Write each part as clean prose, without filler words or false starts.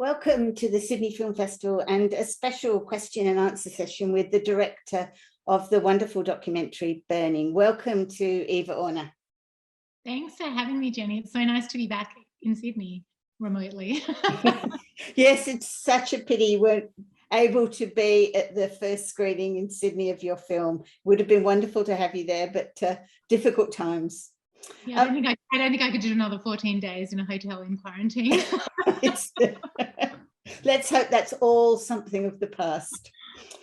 Welcome to the Sydney Film Festival and a special question and answer session with the director of the wonderful documentary Burning. Welcome to Eva Orner. Thanks for having me, Jenny. It's so nice to be back in Sydney remotely. Yes, it's such a pity you weren't able to be at the first screening in Sydney of your film. Would have been wonderful to have you there, but difficult times. Yeah, I don't think I could do another 14 days in a hotel in quarantine. Let's hope that's all something of the past.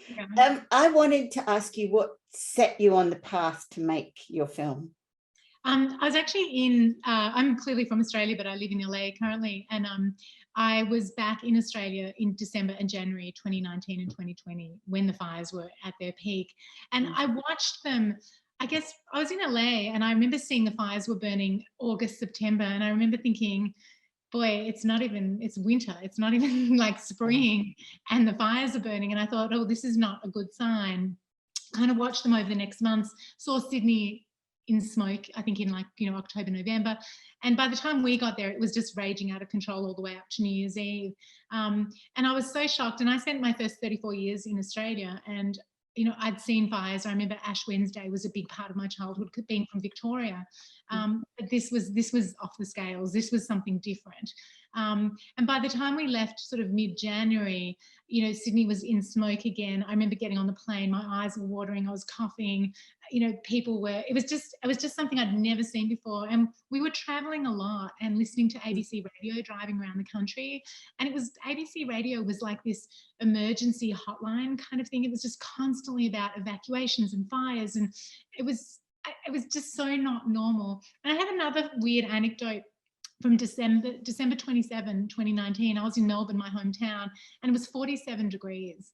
Yeah. I wanted to ask you what set you on the path to make your film. I was actually I'm clearly from Australia, but I live in LA currently. And I was back in Australia in December and January 2019 and 2020 when the fires were at their peak. And I watched them. I guess I was in LA and I remember seeing the fires were burning August, September. And I remember thinking, boy, it's winter. It's not even like spring and the fires are burning. And I thought, oh, this is not a good sign. Kind of watched them over the next months, saw Sydney in smoke, I think in October, November. And by the time we got there, it was just raging out of control all the way up to New Year's Eve. And I was so shocked. And I spent my first 34 years in Australia and I'd seen fires. I remember Ash Wednesday was a big part of my childhood, being from Victoria. But this was off the scales. This was something different. And by the time we left sort of mid-January, Sydney was in smoke again. I remember getting on the plane, my eyes were watering, I was coughing, it was just something I'd never seen before. And we were traveling a lot and listening to ABC radio, driving around the country. And ABC radio was like this emergency hotline kind of thing. It was just constantly about evacuations and fires. And it was just so not normal. And I have another weird anecdote from December 27, 2019. I was in Melbourne, my hometown, and it was 47 degrees.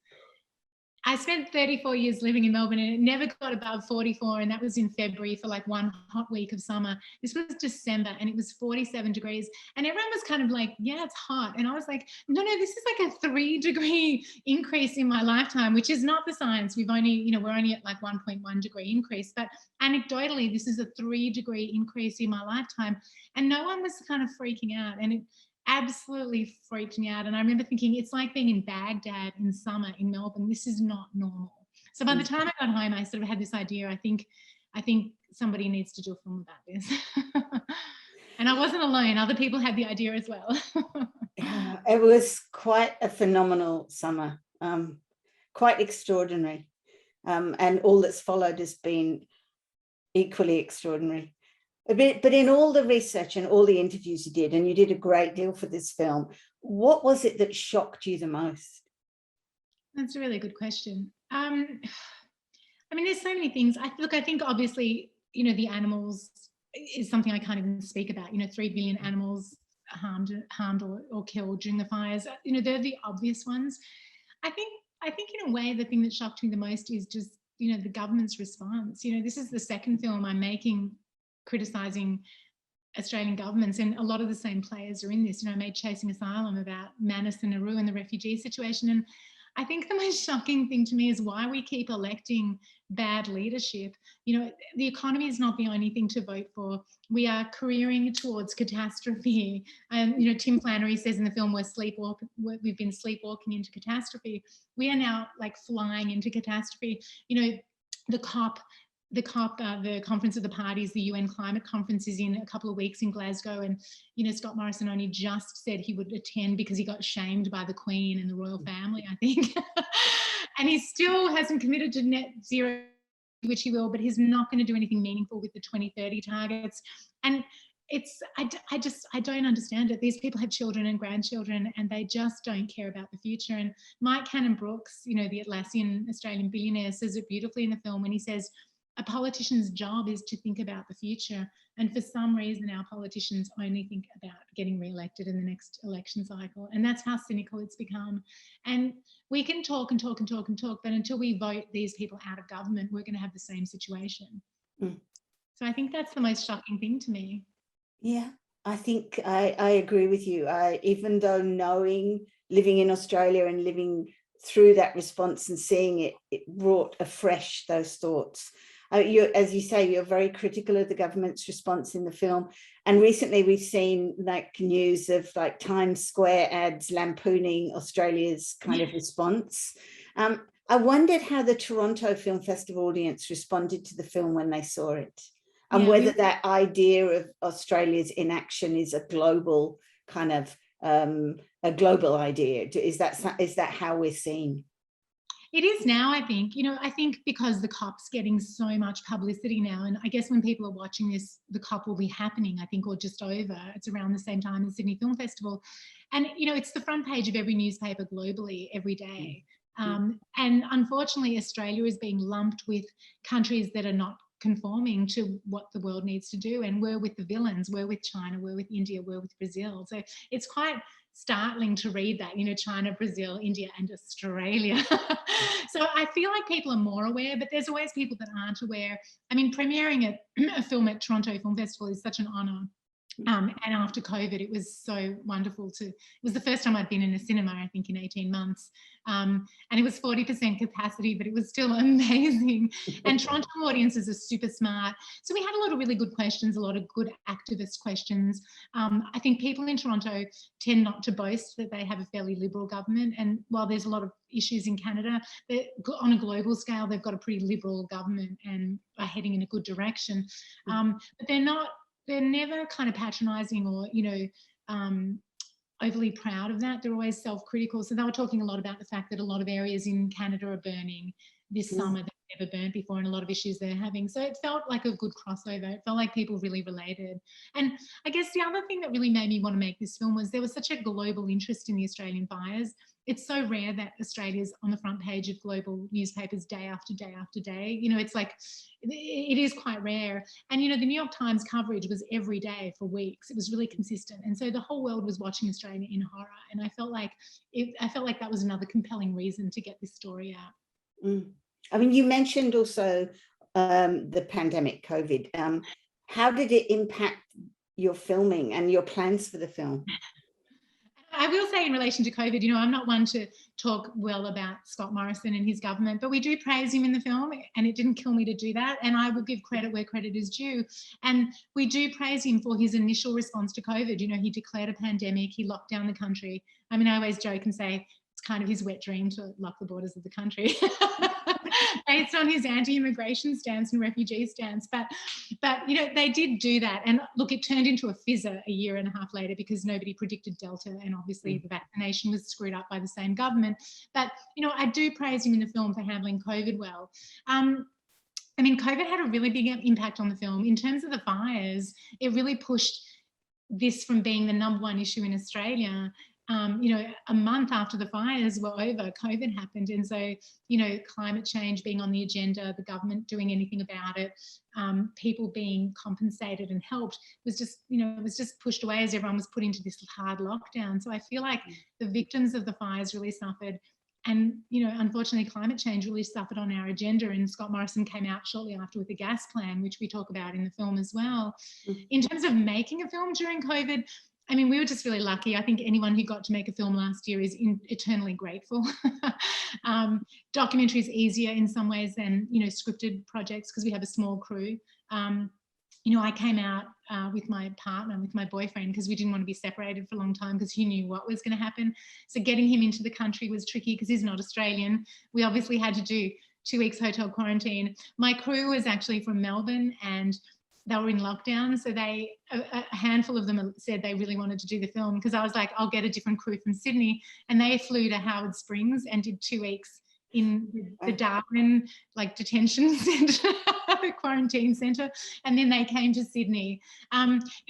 I spent 34 years living in Melbourne and it never got above 44, and that was in February for like one hot week of summer. This was December and it was 47 degrees and everyone was kind of like, yeah, it's hot. And I was like, no, this is like a 3-degree increase in my lifetime, which is not the science. We're only at like 1.1 degree increase, but anecdotally, this is a 3-degree increase in my lifetime. And no one was kind of freaking out, and it absolutely freaked me out. And I remember thinking, it's like being in Baghdad in summer in Melbourne. This is not normal. So by the time I got home, I sort of had this idea. I think somebody needs to do a film about this. And I wasn't alone. Other people had the idea as well. Yeah, it was quite a phenomenal summer, quite extraordinary. And all that's followed has been equally extraordinary. But in all the research and all the interviews you did, and you did a great deal for this film, what was it that shocked you the most? That's a really good question. I mean, there's so many things. I think obviously, the animals is something I can't even speak about. 3 billion animals harmed or killed during the fires. They're the obvious ones. I think in a way, the thing that shocked me the most is just, the government's response. This is the second film I'm making criticising Australian governments, and a lot of the same players are in this. I made Chasing Asylum about Manus and Nauru and the refugee situation. And I think the most shocking thing to me is why we keep electing bad leadership. The economy is not the only thing to vote for. We are careering towards catastrophe. And, Tim Flannery says in the film, we've been sleepwalking into catastrophe. We are now like flying into catastrophe. The Conference of the Parties, the UN Climate Conference, is in a couple of weeks in Glasgow, and Scott Morrison only just said he would attend because he got shamed by the Queen and the royal family, I think. And he still hasn't committed to net zero, which he will, but he's not going to do anything meaningful with the 2030 targets. And I don't understand it. These people have children and grandchildren, and they just don't care about the future. And Mike Cannon-Brookes, the Atlassian Australian billionaire, says it beautifully in the film when he says, a politician's job is to think about the future. And for some reason, our politicians only think about getting re-elected in the next election cycle. And that's how cynical it's become. And we can talk and talk and talk and talk, but until we vote these people out of government, we're going to have the same situation. So I think that's the most shocking thing to me. Yeah, I think I agree with you. Even though living in Australia and living through that response and seeing it brought afresh those thoughts. As you say, you're very critical of the government's response in the film. And recently we've seen like news of like Times Square ads lampooning Australia's kind of response. I wondered how the Toronto Film Festival audience responded to the film when they saw it, and whether that idea of Australia's inaction is a global kind of a global idea. Is that how we're seen? It is now, I think. I think because the COP's getting so much publicity now, and I guess when people are watching this, the COP will be happening, I think, or just over. It's around the same time as Sydney Film Festival. And, it's the front page of every newspaper globally every day. And unfortunately, Australia is being lumped with countries that are not conforming to what the world needs to do. And we're with the villains, we're with China, we're with India, we're with Brazil. So it's quite startling to read that, China, Brazil, India, and Australia. So I feel like people are more aware, but there's always people that aren't aware. I mean, premiering a film at Toronto Film Festival is such an honour. And after COVID, it was so wonderful it was the first time I'd been in a cinema, I think, in 18 months. And it was 40% capacity, but it was still amazing. And Toronto audiences are super smart. So we had a lot of really good questions, a lot of good activist questions. I think people in Toronto tend not to boast that they have a fairly liberal government. And while there's a lot of issues in Canada, on a global scale, they've got a pretty liberal government and are heading in a good direction. But they're never kind of patronising or, overly proud of that. They're always self-critical. So they were talking a lot about the fact that a lot of areas in Canada are burning this summer that never burnt before, and a lot of issues they're having. So it felt like a good crossover. It felt like people really related. And I guess the other thing that really made me want to make this film was there was such a global interest in the Australian fires. It's so rare that Australia's on the front page of global newspapers day after day after day. It's like, it is quite rare. And, the New York Times coverage was every day for weeks. It was really consistent. And so the whole world was watching Australia in horror. And I felt like that was another compelling reason to get this story out. I mean, you mentioned also the pandemic, COVID. How did it impact your filming and your plans for the film? I will say in relation to COVID, I'm not one to talk well about Scott Morrison and his government, but we do praise him in the film, and it didn't kill me to do that. And I will give credit where credit is due. And we do praise him for his initial response to COVID. He declared a pandemic, he locked down the country. I mean, I always joke and say it's kind of his wet dream to lock the borders of the country. Based on his anti-immigration stance and refugee stance. But they did do that. And look, it turned into a fizzer a year and a half later because nobody predicted Delta, and obviously the vaccination was screwed up by the same government. But, I do praise him in the film for handling COVID well. I mean, COVID had a really big impact on the film. In terms of the fires, it really pushed this from being the #1 issue in Australia. A month after the fires were over, COVID happened. And so, climate change being on the agenda, the government doing anything about it, people being compensated and helped was just, it was just pushed away as everyone was put into this hard lockdown. So I feel like the victims of the fires really suffered. And, unfortunately, climate change really suffered on our agenda. And Scott Morrison came out shortly after with the gas plan, which we talk about in the film as well. In terms of making a film during COVID, I mean, we were just really lucky. I think anyone who got to make a film last year is eternally grateful. Documentary is easier in some ways than, scripted projects because we have a small crew. I came out with my partner, with my boyfriend, because we didn't want to be separated for a long time because he knew what was going to happen. So getting him into the country was tricky because he's not Australian. We obviously had to do 2 weeks hotel quarantine. My crew was actually from Melbourne, and they were in lockdown. So a handful of them said they really wanted to do the film, because I was like, I'll get a different crew from Sydney. And they flew to Howard Springs and did 2 weeks in the Darwin detention centre, the quarantine centre. And then they came to Sydney.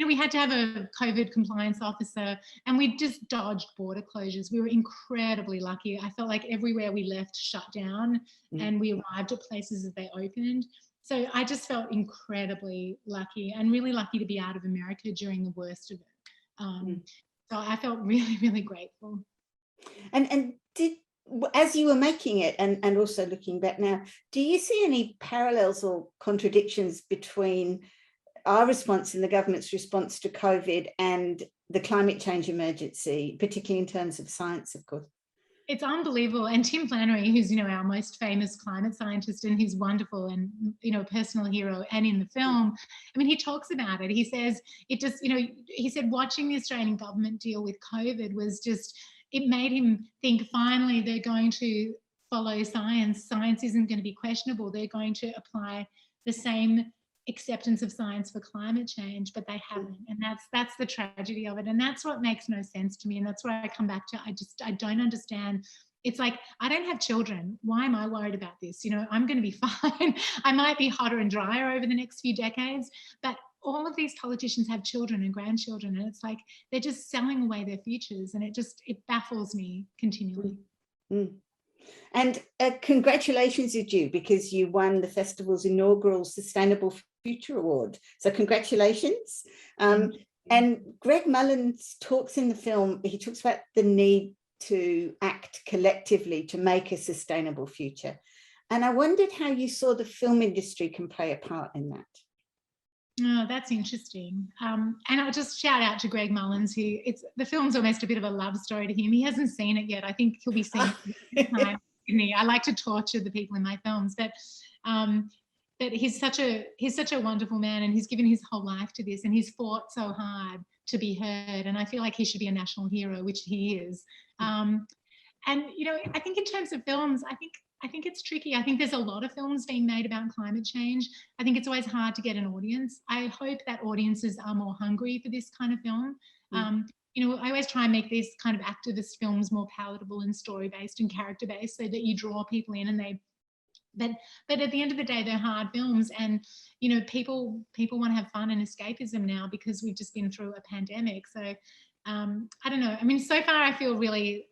We had to have a COVID compliance officer, and we just dodged border closures. We were incredibly lucky. I felt like everywhere we left shut down, and we arrived at places as they opened. So I just felt incredibly lucky, and really lucky to be out of America during the worst of it. So I felt really, really grateful. And as you were making it, and also looking back now, do you see any parallels or contradictions between our response and the government's response to COVID and the climate change emergency, particularly in terms of science, of course? It's unbelievable. And Tim Flannery, who's, our most famous climate scientist, and he's wonderful and, a personal hero, and in the film, I mean, he talks about it. He says it just, he said watching the Australian government deal with COVID was just, it made him think finally they're going to follow science. Science isn't going to be questionable. They're going to apply the same acceptance of science for climate change, but they haven't. And that's the tragedy of it. And that's what makes no sense to me. And that's where I come back to, I don't understand. It's like, I don't have children. Why am I worried about this? I'm going to be fine. I might be hotter and drier over the next few decades, but all of these politicians have children and grandchildren, and it's like they're just selling away their futures, and it baffles me continually. And congratulations are due, because you won the festival's inaugural Sustainable Future Award. So congratulations. And Greg Mullins talks in the film, he talks about the need to act collectively to make a sustainable future. And I wondered how you saw the film industry can play a part in that. Oh, that's interesting. And I'll just shout out to Greg Mullins, who the film's almost a bit of a love story to him. He hasn't seen it yet. I think he'll be seeing it time, isn't he? I like to torture the people in my films, but he's such a wonderful man, and he's given his whole life to this, and he's fought so hard to be heard. And I feel like he should be a national hero, which he is. And I think in terms of films, I think it's tricky. I think there's a lot of films being made about climate change. I think it's always hard to get an audience. I hope that audiences are more hungry for this kind of film. I always try and make these kind of activist films more palatable and story-based and character-based, so that you draw people in, and but at the end of the day, they're hard films, and people want to have fun and escapism now, because we've just been through a pandemic. So I don't know. I mean, so far I feel really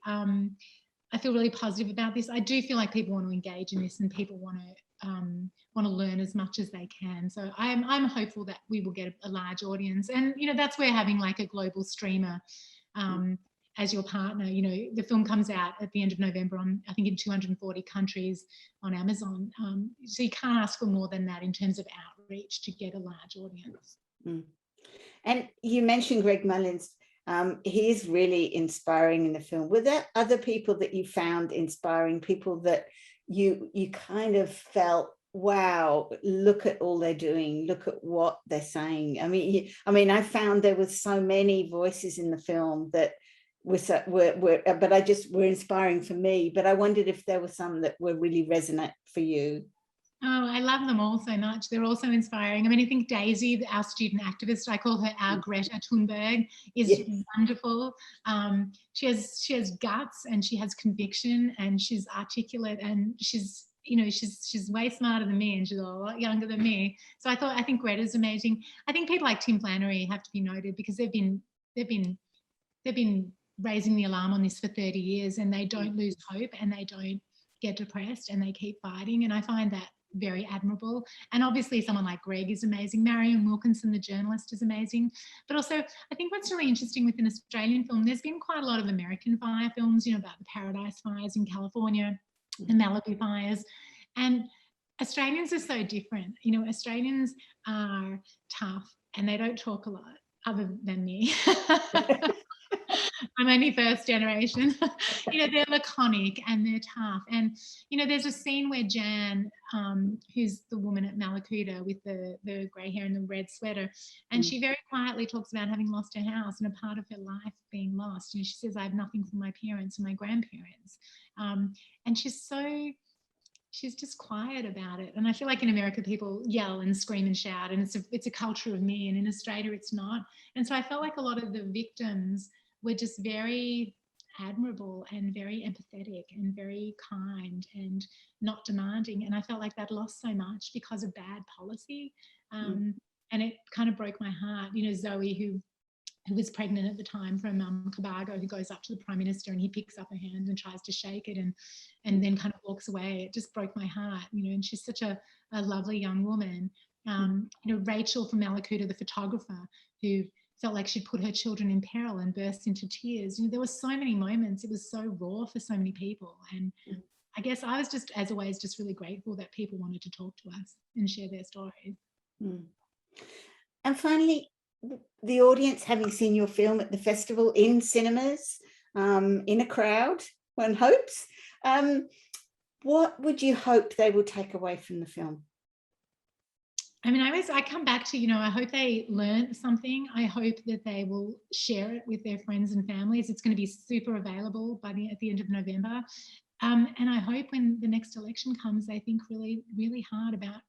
positive about this. I do feel like people want to engage in this, and people want to learn as much as they can. So I'm hopeful that we will get a large audience, and that's where having like a global streamer as your partner. The film comes out at the end of November I think in 240 countries on Amazon. So you can't ask for more than that in terms of outreach to get a large audience. And you mentioned Greg Mullins. He is really inspiring in the film. Were there other people that you found inspiring, people that you kind of felt, wow, look at all they're doing, look at what they're saying? I mean, I found there was so many voices in the film that were inspiring for me. But I wondered if there were some that were really resonant for you. Oh, I love them all so much. They're all so inspiring. I mean, I think Daisy, our student activist, I call her our Greta Thunberg, is wonderful. She has guts, and she has conviction, and she's articulate, and she's way smarter than me, and she's a lot younger than me. So I think Greta's amazing. I think people like Tim Flannery have to be noted, because they've been raising the alarm on this for 30 years, and they don't lose hope, and they don't get depressed, and they keep fighting. And I find that very admirable. And obviously someone like Greg is amazing. Marion Wilkinson, the journalist, is amazing. But also, I think what's really interesting with an Australian film, there's been quite a lot of American fire films, about the Paradise Fires in California, the Malibu fires. And Australians are so different. Australians are tough, and they don't talk a lot, other than me. I'm only first generation. They're laconic, and they're tough. And, there's a scene where Jan, who's the woman at Malakuta with the grey hair and the red sweater, and she very quietly talks about having lost her house and a part of her life being lost. And she says, I have nothing from my parents and my grandparents. And she's just quiet about it. And I feel like in America, people yell and scream and shout, and it's a culture of me. And in Australia, it's not. And so I felt like a lot of the victims were just very admirable and very empathetic and very kind and not demanding. And I felt like that lost so much because of bad policy. And it kind of broke my heart. Zoe, who was pregnant at the time, from Cobargo, who goes up to the Prime Minister, and he picks up her hand and tries to shake it, and then kind of walks away. It just broke my heart, and she's such a lovely young woman. Rachel from Malakuta, the photographer, who felt like she'd put her children in peril and burst into tears. There were so many moments. It was so raw for so many people. And I guess I was just, as always, just really grateful that people wanted to talk to us and share their stories. And finally, the audience, having seen your film at the festival in cinemas, in a crowd, one hopes. What would you hope they will take away from the film? I mean, I come back to, I hope they learn something. I hope that they will share it with their friends and families. It's going to be super available at the end of November. And I hope when the next election comes, they think really, really hard about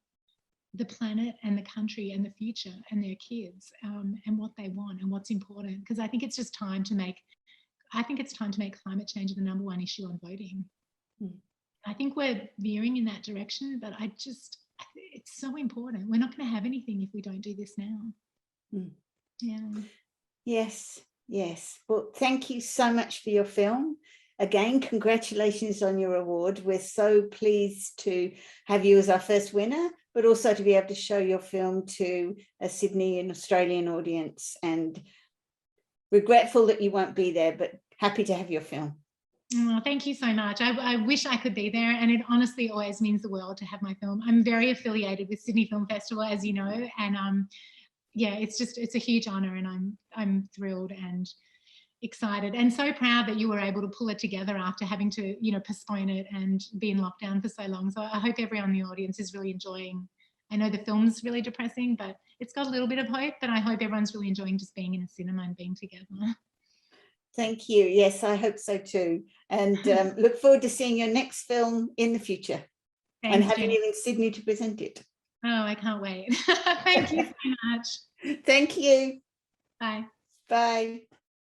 the planet and the country and the future and their kids, and what they want and what's important. Because I think it's just time to make climate change the number one issue on voting. I think we're veering in that direction, but it's so important. We're not going to have anything if we don't do this now. Yeah. Yes. Well, thank you so much for your film. Again, congratulations on your award. We're so pleased to have you as our first winner, but also to be able to show your film to a Sydney and Australian audience, and regretful that you won't be there, but happy to have your film. Oh, thank you so much. I wish I could be there, and it honestly always means the world to have my film. I'm very affiliated with Sydney Film Festival, as you know, and yeah, it's a huge honour, and I'm thrilled and excited and so proud that you were able to pull it together after having to, postpone it and be in lockdown for so long. So I hope everyone in the audience is really enjoying. I know the film's really depressing, but it's got a little bit of hope, but I hope everyone's really enjoying just being in a cinema and being together. Thank you. Yes, I hope so too. And look forward to seeing your next film in the future. Thanks, and having you in Sydney to present it. Oh, I can't wait. Thank you so much. Thank you. Bye. Bye.